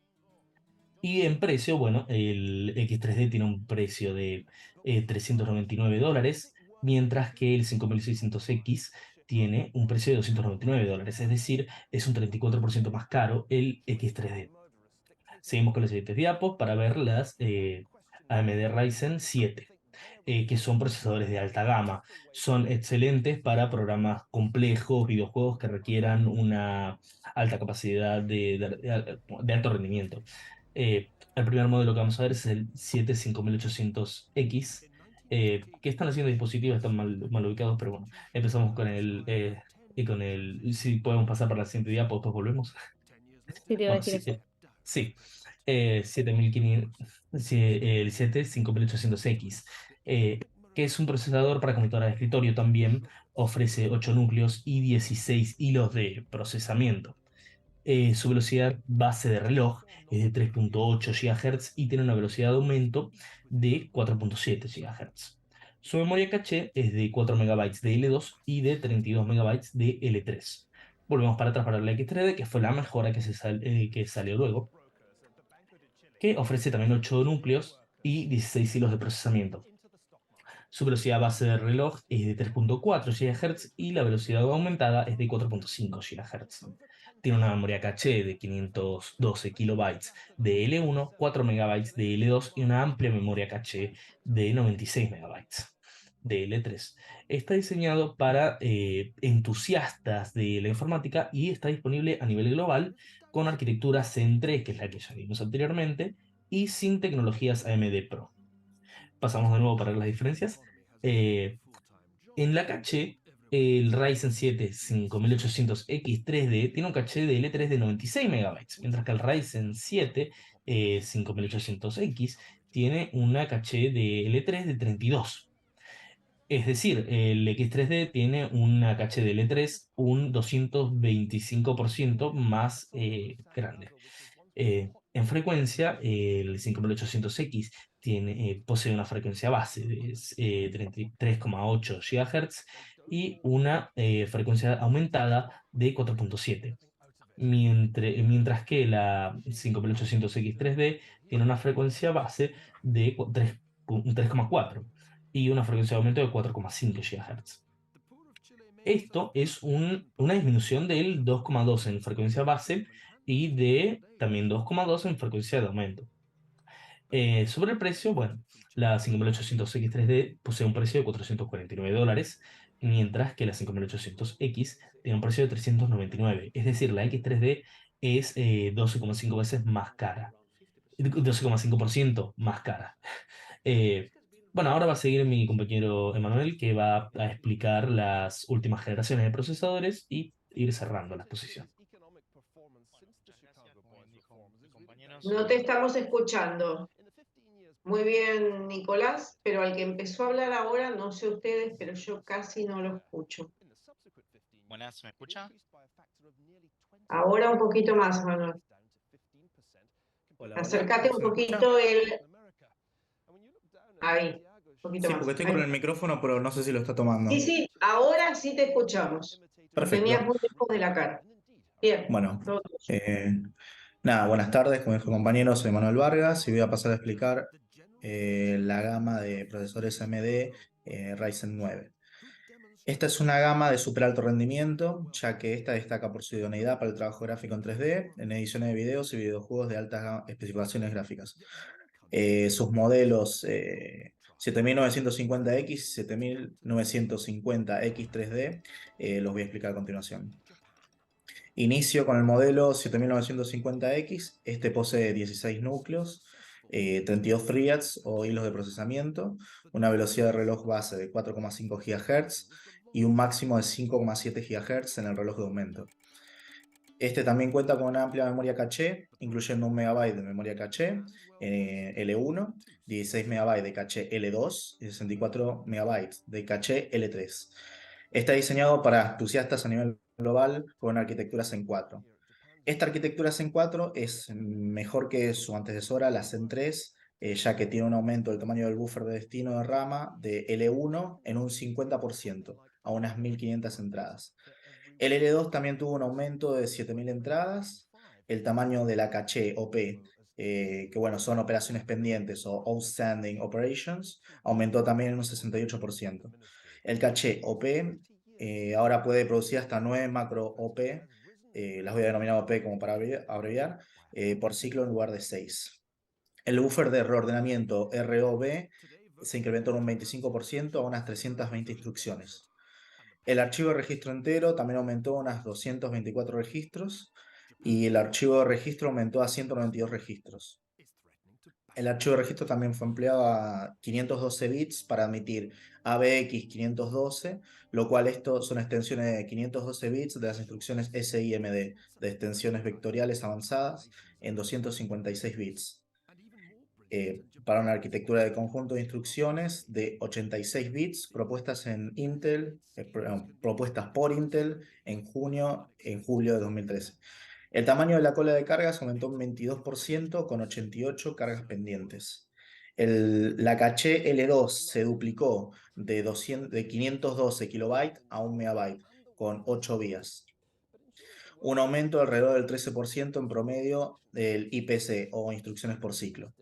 Y en precio, bueno, el X3D tiene un precio de $399, mientras que el 5600X tiene un precio de $299, es decir, es un 34% más caro el X3D. Seguimos con los siguientes diapos para ver las AMD Ryzen 7. Que son procesadores de alta gama. Son excelentes para programas complejos, videojuegos que requieran una alta capacidad de alto rendimiento. El primer modelo que vamos a ver es el 7 5800X. Que están haciendo dispositivos, están mal ubicados, pero bueno, empezamos con si podemos pasar para la siguiente diapo, después volvemos. Sí, te iba a Bueno, decir eso. sí. 7500, sí, el 5800X, que es un procesador para computadora de escritorio también, ofrece 8 núcleos y 16 hilos de procesamiento. Su velocidad base de reloj es de 3,8 GHz y tiene una velocidad de aumento de 4,7 GHz. Su memoria caché es de 4 MB de L2 y de 32 MB de L3. Volvemos para atrás para la X3D, que fue la mejora que salió luego, que ofrece también 8 núcleos y 16 hilos de procesamiento. Su velocidad base de reloj es de 3,4 GHz y la velocidad aumentada es de 4,5 GHz. Tiene una memoria caché de 512 KB de L1, 4 MB de L2 y una amplia memoria caché de 96 MB de L3. Está diseñado para entusiastas de la informática y está disponible a nivel global con arquitectura Zen 3, que es la que ya vimos anteriormente, y sin tecnologías AMD Pro. Pasamos de nuevo para ver las diferencias. En la caché, el Ryzen 7 5800X3D tiene un caché de L3 de 96 MB, mientras que el Ryzen 7 5800X tiene una caché de L3 de 32. Es decir, el X3D tiene una caché de L3 un 225% más grande. En frecuencia, el 5800X posee una frecuencia base de 33,8 GHz y una frecuencia aumentada de 4,7. Mientras que la 5800X3D tiene una frecuencia base de 3,4 y una frecuencia de aumento de 4,5 GHz. Esto es una disminución del 2,2 en frecuencia base y de también 2,2 en frecuencia de aumento. Sobre el precio, bueno, la 5800X3D posee un precio de $449, mientras que la 5800X tiene un precio de $399. Es decir, la X3D es 12,5 veces más cara. 12,5% más cara. Bueno, ahora va a seguir mi compañero Emanuel, que va a explicar las últimas generaciones de procesadores y ir cerrando la exposición. No te estamos escuchando. Muy bien, Nicolás, pero al que empezó a hablar ahora, no sé ustedes, pero yo casi no lo escucho. Buenas, ¿me escucha? Ahora un poquito más, Manuel. Hola, Acércate un ¿se me poquito escucha? Ahí, un poquito Sí, más. porque estoy Ahí. con el micrófono, pero no sé si lo está tomando. Sí, sí, ahora sí te escuchamos. Lo tenías Perfecto. muy lejos de la cara. Bien. Bueno, todo tuyo. nada, buenas tardes, como dijo el compañero, soy Manuel Vargas y voy a pasar a explicar la gama de procesores AMD Ryzen 9. Esta es una gama de súper alto rendimiento, ya que esta destaca por su idoneidad para el trabajo gráfico en 3D, en ediciones de videos y videojuegos de altas especificaciones gráficas. Sus modelos 7950X, 7950X3D, los voy a explicar a continuación. Inicio con el modelo 7950X. Este posee 16 núcleos, 32 FreeDATs o hilos de procesamiento, una velocidad de reloj base de 4,5 GHz y un máximo de 5,7 GHz en el reloj de aumento. Este también cuenta con una amplia memoria caché, incluyendo 1 MB de memoria caché L1, 16 MB de caché L2 y 64 MB de caché L3. Está diseñado para entusiastas a nivel global con una arquitectura Zen 4. Esta arquitectura Zen 4 es mejor que su antecesora, la Zen 3, ya que tiene un aumento del tamaño del buffer de destino de rama de L1 en un 50%, a unas 1500 entradas. El L2 también tuvo un aumento de 7000 entradas. El tamaño de la caché OP, que bueno, son operaciones pendientes o outstanding operations, aumentó también en un 68%. El caché OP ahora puede producir hasta 9 macro OP, las voy a denominar OP como para abreviar, por ciclo en lugar de 6. El buffer de reordenamiento ROB se incrementó en un 25% a unas 320 instrucciones. El archivo de registro entero también aumentó a unas 224 registros y el archivo de registro aumentó a 192 registros. El archivo de registro también fue empleado a 512 bits para admitir ABX 512, lo cual esto son extensiones de 512 bits de las instrucciones SIMD, de extensiones vectoriales avanzadas, en 256 bits. Para una arquitectura de conjunto de instrucciones de 86 bits propuestas por Intel en julio de 2013. El tamaño de la cola de cargas aumentó un 22% con 88 cargas pendientes. La caché L2 se duplicó de 512 kilobytes a 1 megabyte con 8 vías. Un aumento de alrededor del 13% en promedio del IPC o instrucciones por ciclo.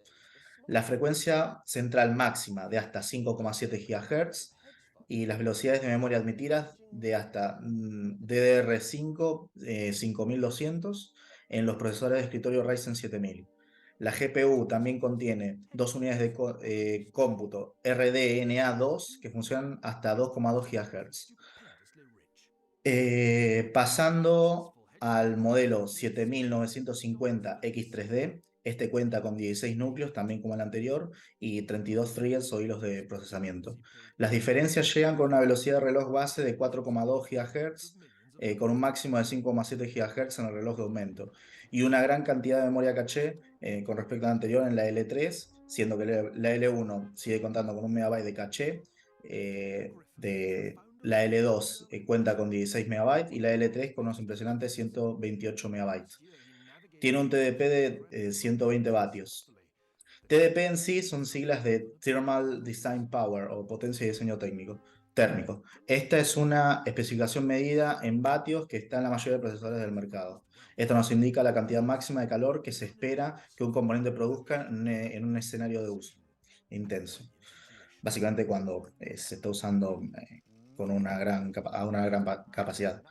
La frecuencia central máxima de hasta 5,7 GHz y las velocidades de memoria admitidas de hasta DDR5 5200 en los procesadores de escritorio Ryzen 7000. La GPU también contiene dos unidades de cómputo RDNA2 que funcionan hasta 2,2 GHz. Pasando al modelo 7950 X3D, este cuenta con 16 núcleos, también como el anterior, y 32 threads o hilos de procesamiento. Las diferencias llegan con una velocidad de reloj base de 4,2 GHz, con un máximo de 5,7 GHz en el reloj de aumento, y una gran cantidad de memoria caché con respecto al anterior en la L3, siendo que la L1 sigue contando con 1 MB de caché, la L2 cuenta con 16 MB y la L3 con unos impresionantes 128 MB. Tiene un TDP de 120 vatios. TDP en sí son siglas de Thermal Design Power o potencia y diseño térmico. Esta es una especificación medida en vatios que está en la mayoría de procesadores del mercado. Esto nos indica la cantidad máxima de calor que se espera que un componente produzca en un escenario de uso intenso. Básicamente cuando se está usando con una gran capacidad.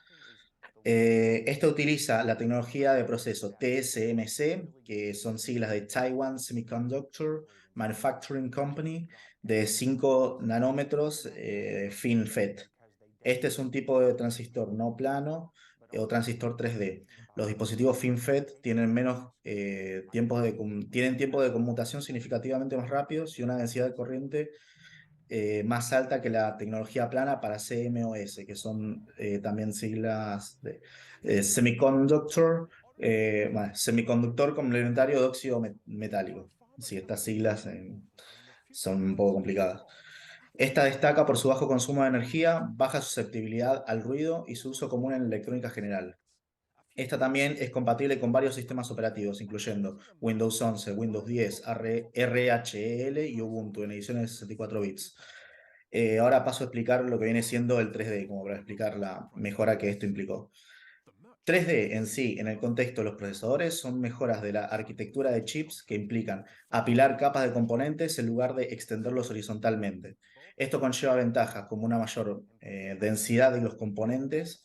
Esta utiliza la tecnología de proceso TSMC, que son siglas de Taiwan Semiconductor Manufacturing Company, de 5 nanómetros FinFET. Este es un tipo de transistor no plano o transistor 3D. Los dispositivos FinFET tienen tiempo de conmutación significativamente más rápidos y una densidad de corriente más alta que la tecnología plana para CMOS, que son también siglas de semiconductor complementario de óxido metálico. Sí, estas siglas son un poco complicadas. Esta destaca por su bajo consumo de energía, baja susceptibilidad al ruido y su uso común en electrónica general. Esta también es compatible con varios sistemas operativos, incluyendo Windows 11, Windows 10, RHEL y Ubuntu en ediciones de 64 bits. Ahora paso a explicar lo que viene siendo el 3D, como para explicar la mejora que esto implicó. 3D en sí, en el contexto de los procesadores, son mejoras de la arquitectura de chips que implican apilar capas de componentes en lugar de extenderlos horizontalmente. Esto conlleva ventajas como una mayor densidad de los componentes,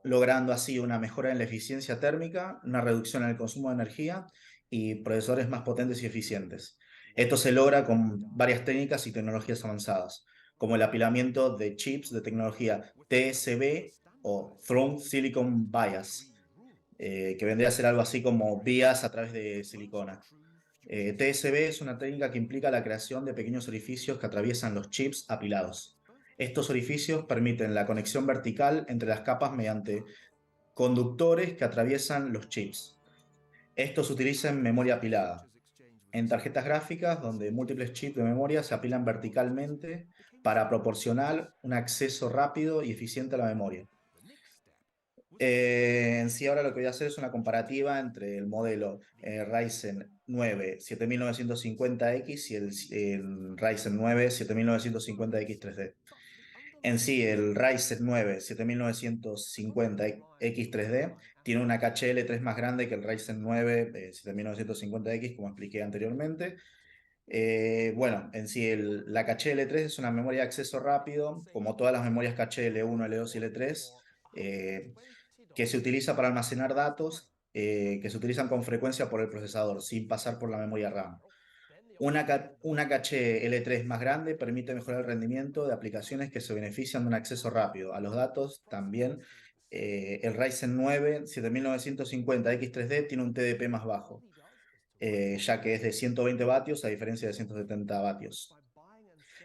logrando así una mejora en la eficiencia térmica, una reducción en el consumo de energía y procesadores más potentes y eficientes. Esto se logra con varias técnicas y tecnologías avanzadas, como el apilamiento de chips de tecnología TSV o Through Silicon Bias, que vendría a ser algo así como vías a través de silicona. TSV es una técnica que implica la creación de pequeños orificios que atraviesan los chips apilados. Estos orificios permiten la conexión vertical entre las capas mediante conductores que atraviesan los chips. Esto se utiliza en memoria apilada, en tarjetas gráficas donde múltiples chips de memoria se apilan verticalmente para proporcionar un acceso rápido y eficiente a la memoria. En sí ahora lo que voy a hacer es una comparativa entre el modelo Ryzen 9 7950X y el Ryzen 9 7950X 3D. En sí, el Ryzen 9 7950 X3D tiene una caché L3 más grande que el Ryzen 9 7950X, como expliqué anteriormente. Bueno, en sí, la caché L3 es una memoria de acceso rápido, como todas las memorias caché L1, L2 y L3, que se utiliza para almacenar datos que se utilizan con frecuencia por el procesador, sin pasar por la memoria RAM. Una caché L3 más grande permite mejorar el rendimiento de aplicaciones que se benefician de un acceso rápido a los datos. También el Ryzen 9 7950 X3D tiene un TDP más bajo, ya que es de 120 vatios a diferencia de 170 vatios.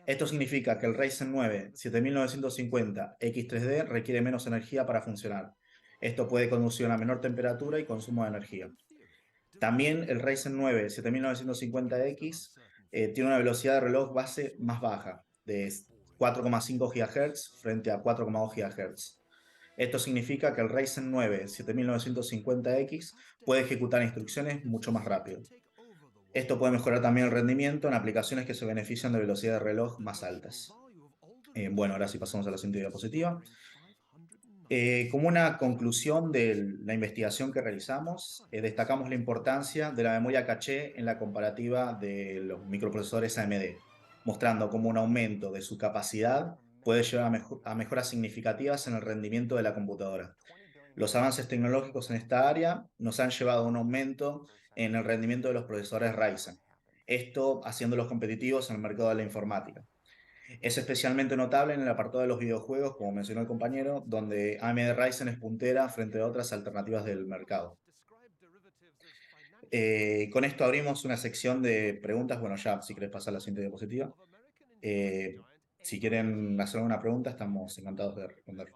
Esto significa que el Ryzen 9 7950 X3D requiere menos energía para funcionar. Esto puede conducir a una menor temperatura y consumo de energía. También el Ryzen 9 7950X tiene una velocidad de reloj base más baja, de 4,5 GHz frente a 4,2 GHz. Esto significa que el Ryzen 9 7950X puede ejecutar instrucciones mucho más rápido. Esto puede mejorar también el rendimiento en aplicaciones que se benefician de velocidad de reloj más altas. Bueno, ahora sí pasamos a la siguiente diapositiva. Como una conclusión de la investigación que realizamos, destacamos la importancia de la memoria caché en la comparativa de los microprocesadores AMD, mostrando cómo un aumento de su capacidad puede llevar a mejoras significativas en el rendimiento de la computadora. Los avances tecnológicos en esta área nos han llevado a un aumento en el rendimiento de los procesadores Ryzen, esto haciéndolos competitivos en el mercado de la informática. Es especialmente notable en el apartado de los videojuegos, como mencionó el compañero, donde AMD Ryzen es puntera frente a otras alternativas del mercado. Con esto abrimos una sección de preguntas. Bueno, ya, si querés pasar a la siguiente diapositiva. Si quieren hacer alguna pregunta, estamos encantados de responder.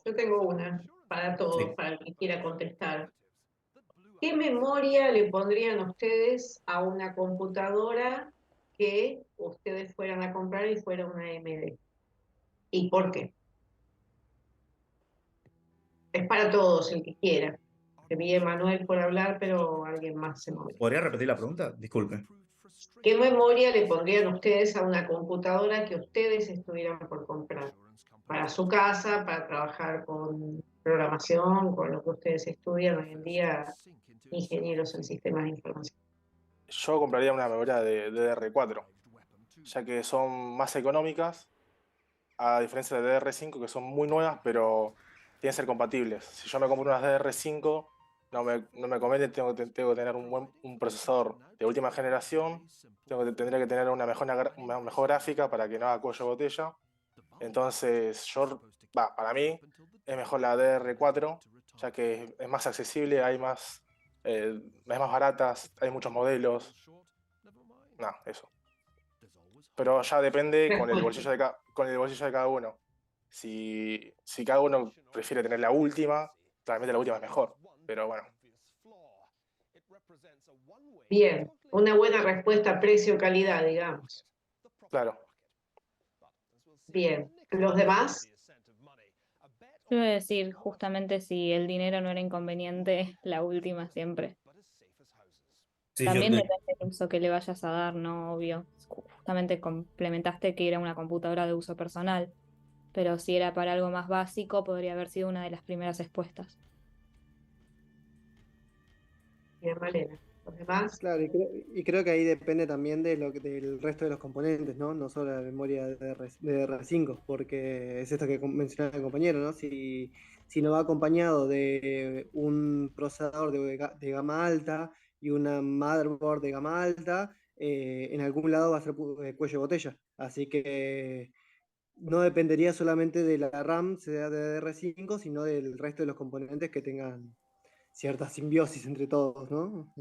Yo tengo una para todos, Sí. para el que quiera contestar. ¿Qué memoria le pondrían ustedes a una computadora que ustedes fueran a comprar y fuera una AMD? ¿Y por qué? Es para todos, el que quiera. Te vi Manuel por hablar, pero alguien más se movió. ¿Podría repetir la pregunta? Disculpe. ¿Qué memoria le pondrían ustedes a una computadora que ustedes estuvieran por comprar? Para su casa, para trabajar con programación, con lo que ustedes estudian hoy en día, ingenieros en sistemas de información. Yo compraría una memoria de DDR4, ya que son más económicas, a diferencia de DDR5, que son muy nuevas, pero tienen que ser compatibles. Si yo me compro unas DDR5, no me conviene, tengo que tener un procesador de última generación, tendría que tener una mejor gráfica para que no haga cuello de botella. Entonces, para mí es mejor la DDR4, ya que es más accesible, es más baratas, hay muchos modelos. No, eso. Pero ya depende con el bolsillo de cada uno. Si cada uno prefiere tener la última, claramente la última es mejor. Pero bueno. Bien, una buena respuesta precio-calidad, digamos. Claro. Bien, ¿los demás? Yo voy a decir, justamente si el dinero no era inconveniente, la última siempre. Sí, También depende del uso que le vayas a dar, ¿no? Obvio. Justamente complementaste que era una computadora de uso personal, pero si era para algo más básico, podría haber sido una de las primeras expuestas. Bien, Malena. ¿Los demás? Claro, y creo que ahí depende también del resto de los componentes, ¿no? No solo la memoria de DDR5, porque es esto que mencionaba el compañero, ¿no? Si no va acompañado de un procesador de gama alta y una motherboard de gama alta, en algún lado va a ser cuello de botella. Así que no dependería solamente de la RAM, sea de DDR5, sino del resto de los componentes que tengan cierta simbiosis entre todos, ¿no?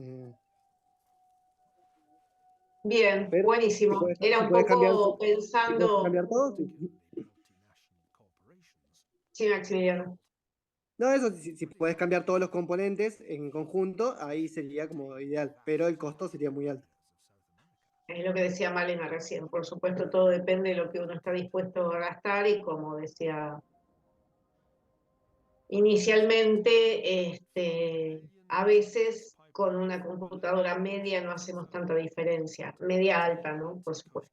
Bien, Pero buenísimo. Era un puedes cambiar, poco puedes pensando. cambiar todo. Sí. Sí, Maximiliano. No, eso, si puedes cambiar todos los componentes en conjunto, ahí sería como ideal, pero el costo sería muy alto. Es lo que decía Malena recién. Por supuesto, todo depende de lo que uno está dispuesto a gastar y como decía inicialmente, a veces con una computadora media no hacemos tanta diferencia. Media alta, ¿no? Por supuesto.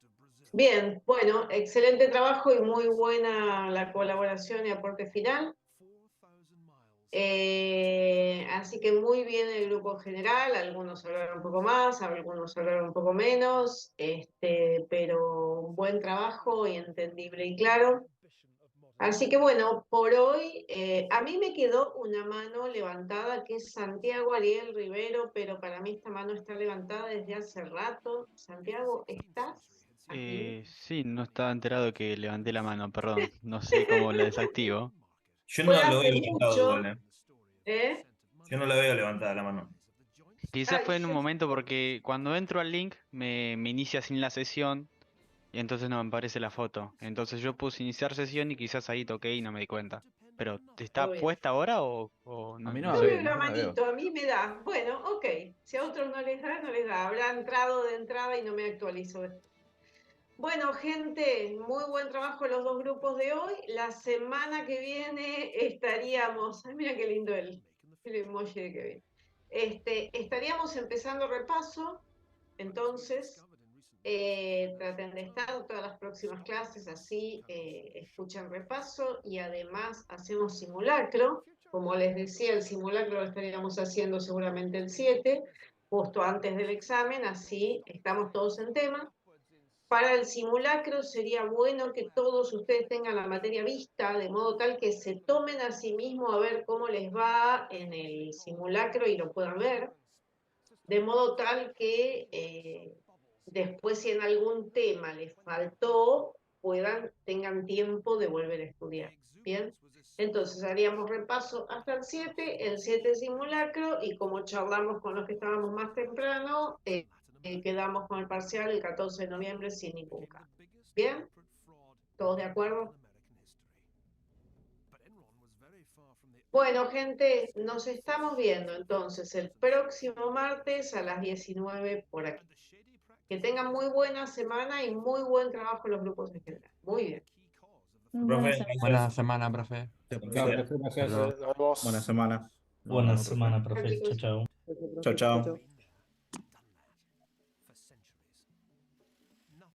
Bien, bueno, excelente trabajo y muy buena la colaboración y aporte final. Así que muy bien el grupo en general, algunos hablaron un poco más, algunos hablaron un poco menos, pero buen trabajo y entendible y claro. Así que bueno, por hoy a mí me quedó una mano levantada que es Santiago Ariel Rivero, pero para mí esta mano está levantada desde hace rato. Santiago, ¿estás aquí? Sí, no estaba enterado que levanté la mano, perdón. No sé cómo la desactivo. Yo Fue no lo hace veo levantado mucho, igual, ¿eh? ¿eh? Yo no la veo levantada la mano. Quizás Ay, fue en un yo momento porque cuando entro al link me inicia sin la sesión y entonces no me aparece la foto. Entonces yo puse iniciar sesión y quizás ahí toqué y no me di cuenta. Pero ¿está todo bien. puesta ahora o A no, mí no Yo no, veo sé? la no la veo. manito, a mí me da. Bueno, ok. Si a otros no les da, no les da. Habrá entrado de entrada y no me actualizo después. Bueno, gente, muy buen trabajo los dos grupos de hoy. La semana que viene estaríamos. Ay, mira qué lindo el emoji de Kevin. Estaríamos empezando repaso. Entonces, traten de estar todas las próximas clases, así escuchan repaso y además hacemos simulacro. Como les decía, el simulacro lo estaríamos haciendo seguramente el 7, justo antes del examen, así estamos todos en tema. Para el simulacro sería bueno que todos ustedes tengan la materia vista, de modo tal que se tomen a sí mismos a ver cómo les va en el simulacro y lo puedan ver, de modo tal que después si en algún tema les faltó, tengan tiempo de volver a estudiar. Bien, entonces haríamos repaso hasta el 7 simulacro, y como charlamos con los que estábamos más temprano, quedamos con el parcial el 14 de noviembre sin ningún cambio. Bien, ¿todos de acuerdo? Bueno, gente, nos estamos viendo entonces el próximo martes a las 19 por aquí. Que tengan muy buena semana y muy buen trabajo en los grupos en general. Muy bien. Buena Profe, semana. Buena gracias. semana, profe. Chao, profe, Hasta gracias. luego. Nos vemos. Buena semana. Nos Buena vemos, profe. semana, Chao, profe. Chao, chicos. chao. Chao, chao.